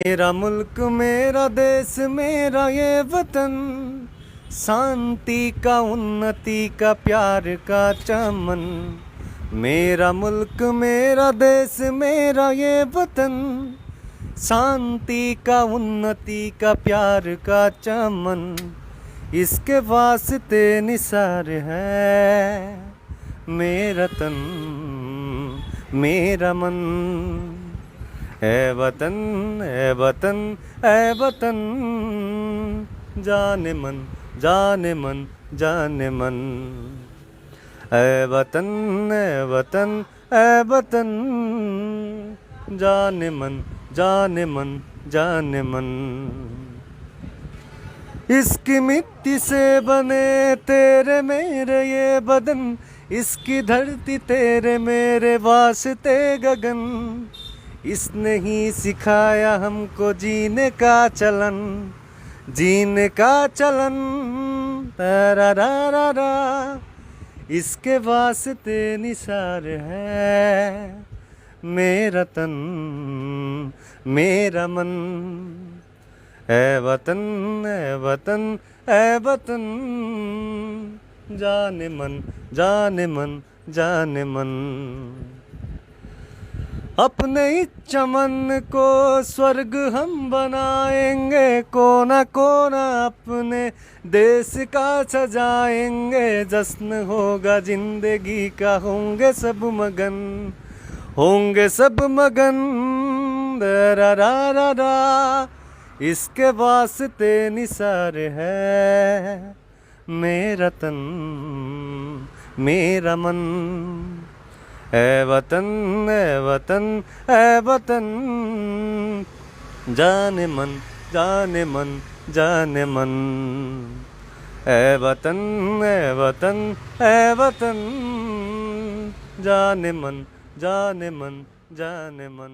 मेरा मुल्क मेरा देश मेरा ये वतन, शांति का उन्नति का प्यार का चमन। मेरा मुल्क मेरा देश मेरा ये वतन, शांति का उन्नति का प्यार का चमन। इसके वास्ते निसार है मेरा तन मेरा मन। ए वतन ए वतन ए वतन, जाने मन जाने मन जाने मन। ए वतन ए वतन ए वतन, जाने मन जाने मन जाने मन। इसकी मिट्टी से बने तेरे मेरे ये बदन, इसकी धरती तेरे मेरे वास्ते गगन। इसने ही सिखाया हमको जीने का चलन, जीने का चलन। रा रा रा रा, इसके वास्ते निसार है मेरा तन मेरा मन। ए वतन ए वतन ए वतन, जाने मन जाने मन जाने मन। अपने इस चमन को स्वर्ग हम बनाएंगे, कोना कोना अपने देश का सजाएंगे। जश्न होगा जिंदगी का, होंगे सब मगन होंगे सब मगन। रा रा रा रा, इसके वास्ते निसार है मेरा तन मेरा मन। ए वतन ए वतन ए वतन, जाने मन जाने मन जाने मन। ए वतन ए वतन ए वतन, जाने मन जाने मन जाने मन।